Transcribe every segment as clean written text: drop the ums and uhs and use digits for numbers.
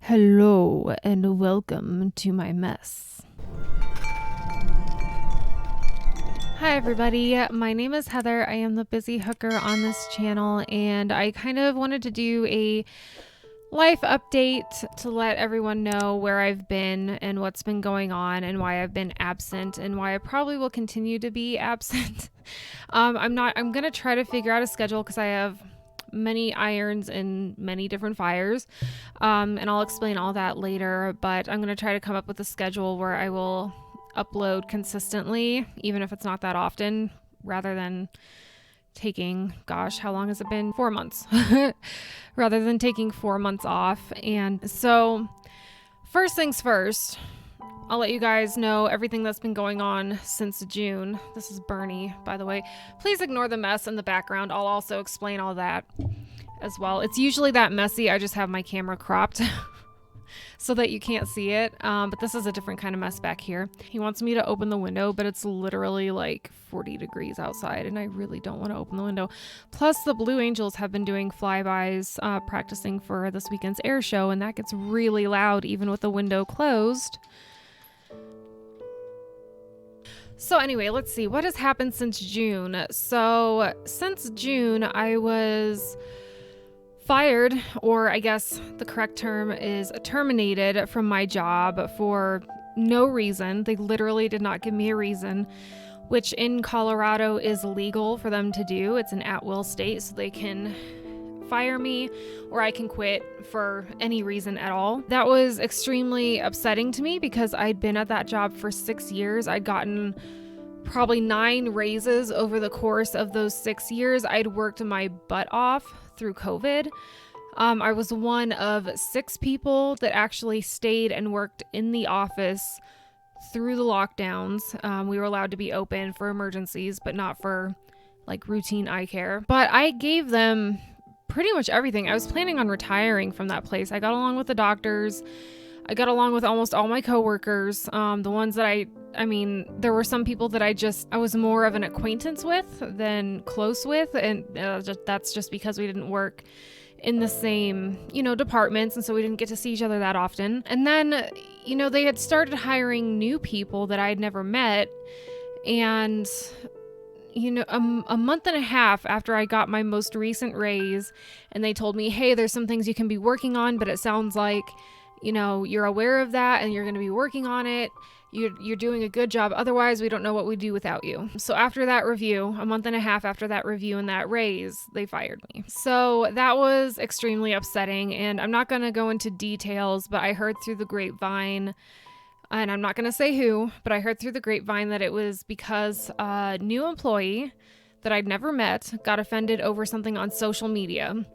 Hello and welcome to my mess. Hi everybody, my name is Heather. I am the busy hooker on this channel and I kind of wanted to do a life update to let everyone know where I've been and what's been going on and why I've been absent and why I probably will continue to be absent. I'm going to try to figure out a schedule because I have many irons and many different fires. And I'll explain all that later, but I'm going to try to come up with a schedule where I will upload consistently, even if it's not that often, rather than taking, how long has it been? 4 months. Rather than taking 4 months off. And so, first things first, I'll let you guys know everything that's been going on since June. This is Bernie, by the way. Please ignore the mess in the background. I'll also explain all that as well. It's usually that messy. I just have my camera cropped so that you can't see it. But this is a different kind of mess back here. He wants me to open the window, but it's literally like 40 degrees outside and I really don't want to open the window. Plus the Blue Angels have been doing flybys, practicing for this weekend's air show, and that gets really loud even with the window closed. So anyway, let's see what has happened since June. So since June, I was fired, or I guess the correct term is terminated from my job for no reason. They literally did not give me a reason, which in Colorado is legal for them to do. It's an at-will state, so they can fire me or I can quit for any reason at all. That was extremely upsetting to me because I'd been at that job for 6 years. I'd gotten probably 9 raises over the course of those 6 years. I'd worked my butt off through COVID. I was one of 6 people that actually stayed and worked in the office through the lockdowns. We were allowed to be open for emergencies, but not for like routine eye care. But I gave them pretty much everything. I was planning on retiring from that place. I got along with the doctors. I got along with almost all my coworkers. The ones that I mean, there were some people that I was more of an acquaintance with than close with. And that's just because we didn't work in the same, departments. And so we didn't get to see each other that often. And then, they had started hiring new people that I had never met. And a month and a half after I got my most recent raise and they told me, hey, there's some things you can be working on, but it sounds like, you're aware of that and you're going to be working on it. You're doing a good job. Otherwise, we don't know what we'd do without you. So after that review, a month and a half after that review and that raise, they fired me. So that was extremely upsetting. And I'm not going to go into details, but I heard through the grapevine, and I'm not going to say who, but I heard through the grapevine that it was because a new employee that I'd never met got offended over something on social media,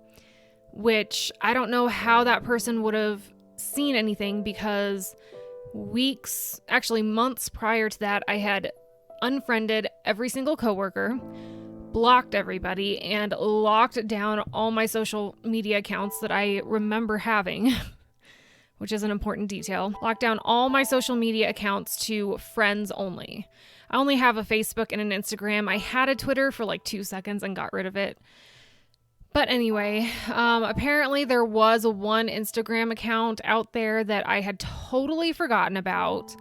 which I don't know how that person would have seen anything because months prior to that, I had unfriended every single coworker, blocked everybody, and locked down all my social media accounts that I remember having. Which is an important detail. Locked down all my social media accounts to friends only. I only have a Facebook and an Instagram. I had a Twitter for like 2 seconds and got rid of it. But anyway, apparently there was one Instagram account out there that I had totally forgotten about.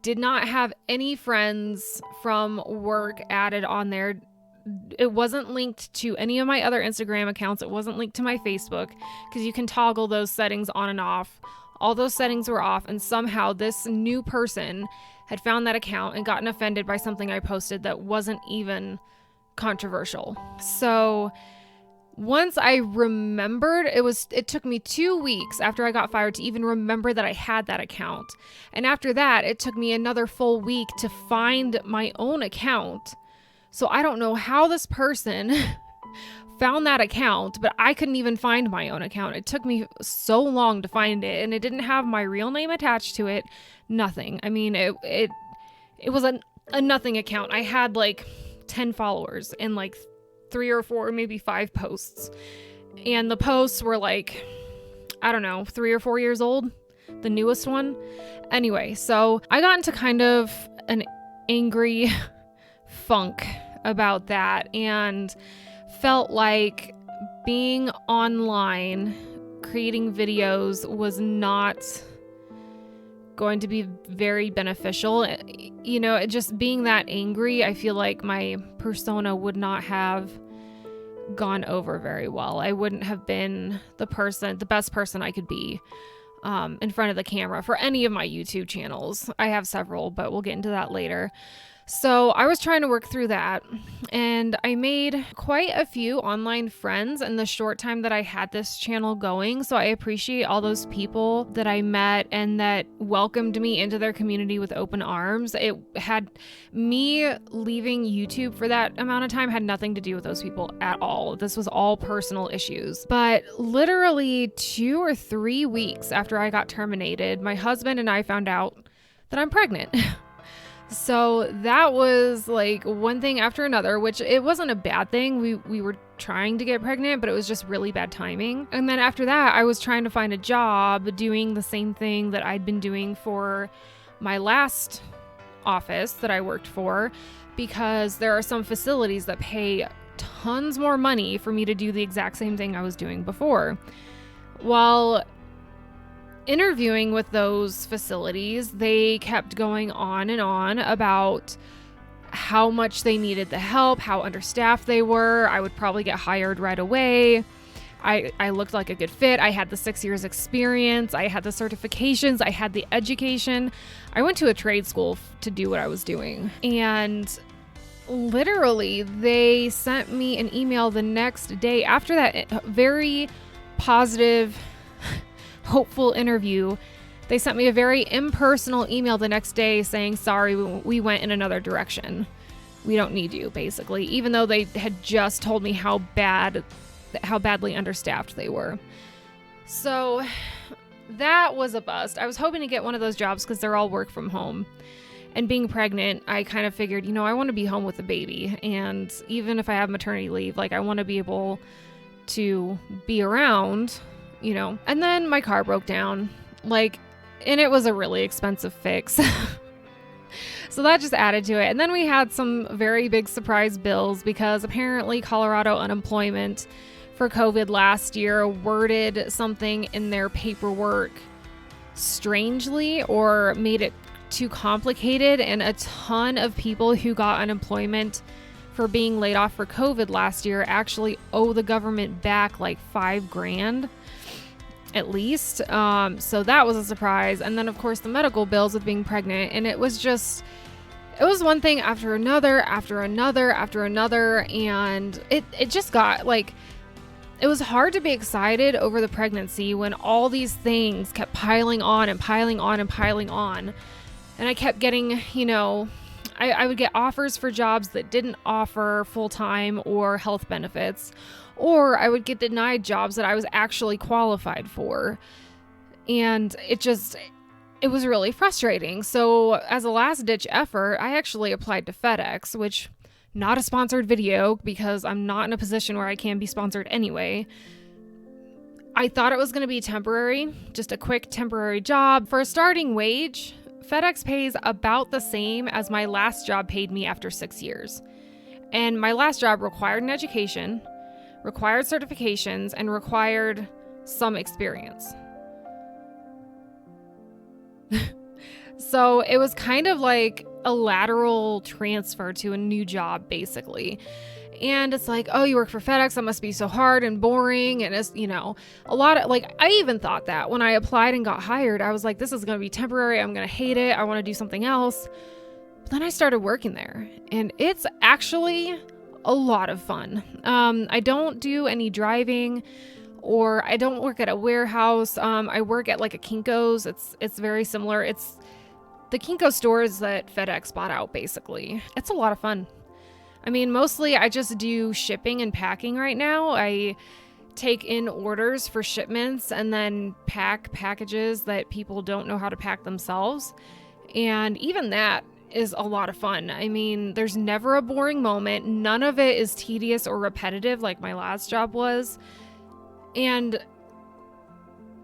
Did not have any friends from work added on there. It wasn't linked to any of my other Instagram accounts. It wasn't linked to my Facebook because you can toggle those settings on and off. All those settings were off, and somehow this new person had found that account and gotten offended by something I posted that wasn't even controversial. So once I remembered, it took me 2 weeks after I got fired to even remember that I had that account. And after that, it took me another full week to find my own account. So I don't know how this person found that account, but I couldn't even find my own account. It took me so long to find it, and it didn't have my real name attached to it. Nothing. I mean, it was a nothing account. I had like 10 followers and like 3 or 4, maybe 5 posts. And the posts were like, I don't know, 3 or 4 years old, the newest one. Anyway, so I got into kind of an angry funk about that and felt like being online creating videos was not going to be very beneficial. You know, just being that angry, I feel like my persona would not have gone over very well. I wouldn't have been the best person I could be in front of the camera for any of my YouTube channels. I have several, but we'll get into that later. So I was trying to work through that, and I made quite a few online friends in the short time that I had this channel going. So I appreciate all those people that I met and that welcomed me into their community with open arms. It had me leaving YouTube for that amount of time had nothing to do with those people at all. This was all personal issues. But literally 2 or 3 weeks after I got terminated, my husband and I found out that I'm pregnant. So that was like one thing after another, which it wasn't a bad thing. We were trying to get pregnant, but it was just really bad timing. And then after that, I was trying to find a job doing the same thing that I'd been doing for my last office that I worked for, because there are some facilities that pay tons more money for me to do the exact same thing I was doing before. While interviewing with those facilities, they kept going on and on about how much they needed the help, how understaffed they were. I would probably get hired right away. I looked like a good fit. I had the 6 years experience. I had the certifications. I had the education. I went to a trade school to do what I was doing. And literally, they sent me an email the next day after that very positive, hopeful interview. They sent me a very impersonal email the next day saying, sorry, we went in another direction. We don't need you, basically, even though they had just told me how badly understaffed they were. So that was a bust. I was hoping to get one of those jobs because they're all work from home. And being pregnant, I kind of figured, I want to be home with the baby. And even if I have maternity leave, I want to be able to be around, And then my car broke down, and it was a really expensive fix. So that just added to it. And then we had some very big surprise bills because apparently Colorado unemployment for COVID last year worded something in their paperwork strangely or made it too complicated. And a ton of people who got unemployment for being laid off for COVID last year actually owe the government back $5,000 at least. So that was a surprise. And then of course the medical bills with being pregnant. And it was one thing after another, after another, after another. And it just got it was hard to be excited over the pregnancy when all these things kept piling on and piling on and piling on. And I kept getting, I would get offers for jobs that didn't offer full-time or health benefits, or I would get denied jobs that I was actually qualified for. And it was really frustrating. So as a last-ditch effort, I actually applied to FedEx, which, not a sponsored video because I'm not in a position where I can be sponsored anyway. I thought it was going to be temporary, just a quick temporary job. For a starting wage, FedEx pays about the same as my last job paid me after 6 years. And my last job required an education, required certifications, and required some experience. So it was kind of like a lateral transfer to a new job, basically. And it's oh, you work for FedEx, that must be so hard and boring. And it's, a lot of, I even thought that when I applied and got hired, I was this is going to be temporary. I'm going to hate it. I want to do something else. But then I started working there, and it's actually a lot of fun. I don't do any driving, or I don't work at a warehouse. I work at a Kinko's. It's very similar. It's the Kinko stores that FedEx bought out, basically. It's a lot of fun. I mean, mostly I just do shipping and packing right now. I take in orders for shipments and then pack packages that people don't know how to pack themselves. And even that is a lot of fun. I mean, there's never a boring moment. None of it is tedious or repetitive like my last job was. And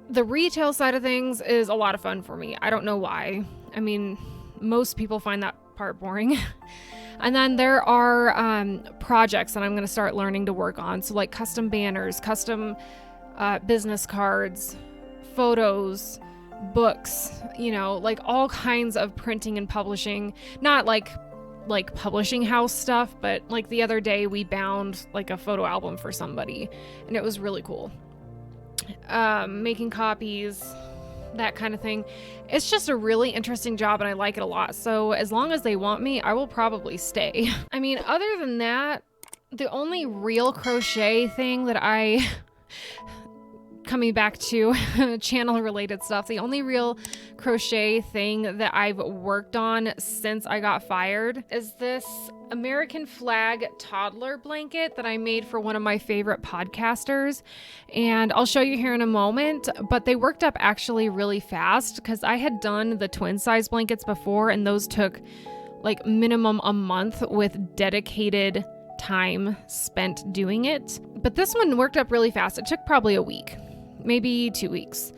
the retail side of things is a lot of fun for me. I don't know why. I mean, most people find that part boring. And then there are projects that I'm going to start learning to work on. So custom banners, custom business cards, photos, books, like all kinds of printing and publishing. Not like publishing house stuff, but like the other day we bound like a photo album for somebody, and it was really cool. Making copies, that kind of thing. It's just a really interesting job, and I like it a lot. So as long as they want me, I will probably stay. I mean, other than that, the only real crochet thing that I coming back to channel related stuff, the only real crochet thing that I've worked on since I got fired is this American flag toddler blanket that I made for one of my favorite podcasters, and I'll show you here in a moment. But they worked up actually really fast because I had done the twin size blankets before, and those took like minimum a month with dedicated time spent doing it. But this one worked up really fast. It took probably a week, maybe 2 weeks.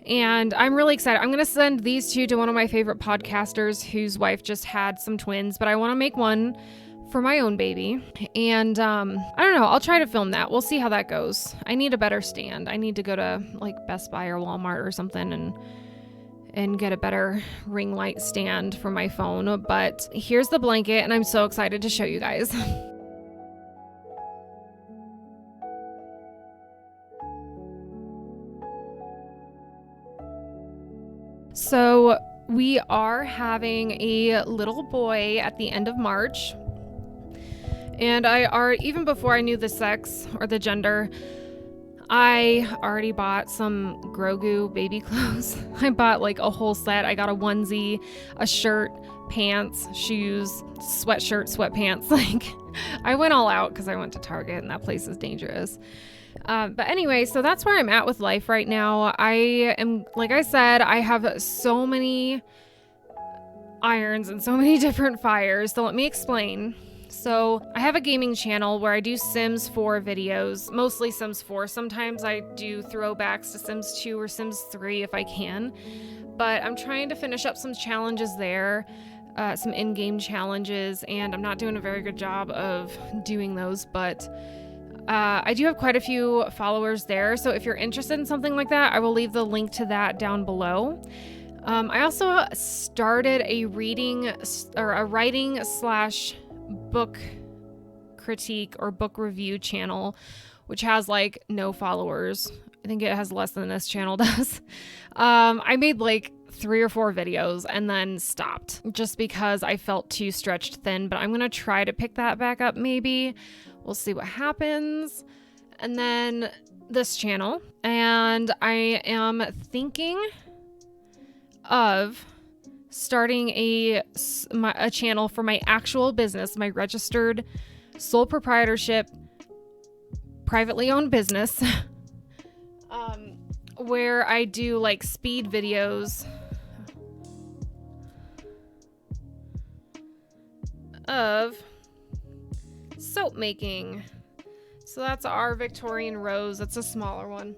And I'm really excited. I'm going to send these two to one of my favorite podcasters whose wife just had some twins, but I want to make one for my own baby. And I don't know. I'll try to film that. We'll see how that goes. I need a better stand. I need to go to like Best Buy or Walmart or something and get a better ring light stand for my phone. But here's the blanket, and I'm so excited to show you guys. So we are having a little boy at the end of March. And even before I knew the sex or the gender, I already bought some Grogu baby clothes. I bought like a whole set. I got a onesie, a shirt, pants, shoes, sweatshirt, sweatpants. Like, I went all out because I went to Target, and that place is dangerous. But anyway, so that's where I'm at with life right now. I am, like I said, I have so many irons and so many different fires. So let me explain. So I have a gaming channel where I do Sims 4 videos, mostly Sims 4. Sometimes I do throwbacks to Sims 2 or Sims 3 if I can. But I'm trying to finish up some challenges there, some in-game challenges, and I'm not doing a very good job of doing those, but I do have quite a few followers there, so if you're interested in something like that, I will leave the link to that down below. I also started a writing / book critique or book review channel, which has like no followers. I think it has less than this channel does. I made like 3 or 4 videos and then stopped just because I felt too stretched thin, but I'm gonna try to pick that back up maybe. We'll see what happens. And then this channel. And I am thinking of starting a channel for my actual business, my registered sole proprietorship, privately owned business, where I do like speed videos of soap making. So that's our Victorian Rose. It's a smaller one.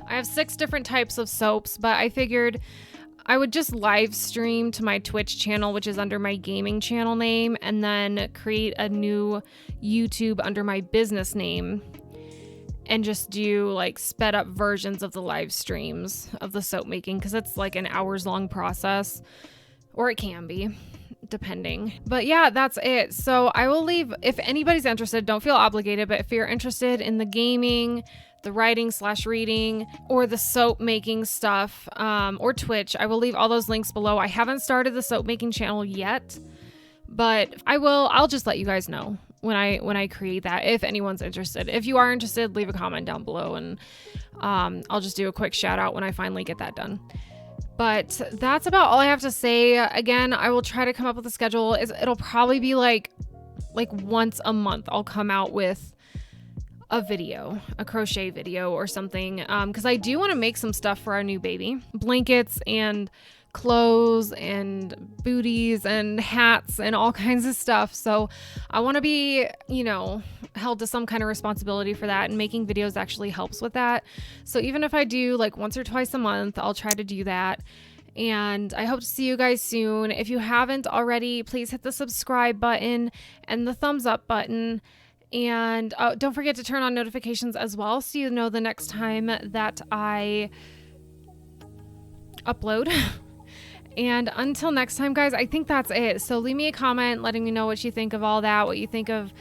I have 6 different types of soaps, but I figured I would just live stream to my Twitch channel, which is under my gaming channel name, and then create a new YouTube under my business name and just do like sped up versions of the live streams of the soap making, because it's like an hours long process, or it can be, depending. But yeah, that's it. So I will leave, if anybody's interested, don't feel obligated, but if you're interested in the gaming, the writing / reading, or the soap making stuff, or Twitch, I will leave all those links below. I haven't started the soap making channel yet, but I'll just let you guys know when I create that, if anyone's interested. If you are interested, leave a comment down below, and I'll just do a quick shout out when I finally get that done. But that's about all I have to say. Again, I will try to come up with a schedule. It'll probably be like once a month I'll come out with a crochet video or something, because I do want to make some stuff for our new baby. Blankets and clothes and booties and hats and all kinds of stuff. So I want to be, held to some kind of responsibility for that, and making videos actually helps with that. So even if I do like once or twice a month, I'll try to do that. And I hope to see you guys soon. If you haven't already, please hit the subscribe button and the thumbs up button. And don't forget to turn on notifications as well, so you know the next time that I upload. And until next time, guys, I think that's it. So leave me a comment letting me know what you think of all that, what you think of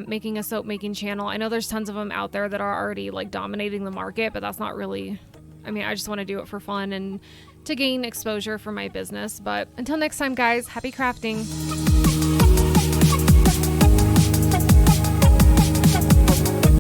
making a soap making channel. I know there's tons of them out there that are already like dominating the market, but that's not really, I mean, I just want to do it for fun and to gain exposure for my business. But until next time, guys, happy crafting.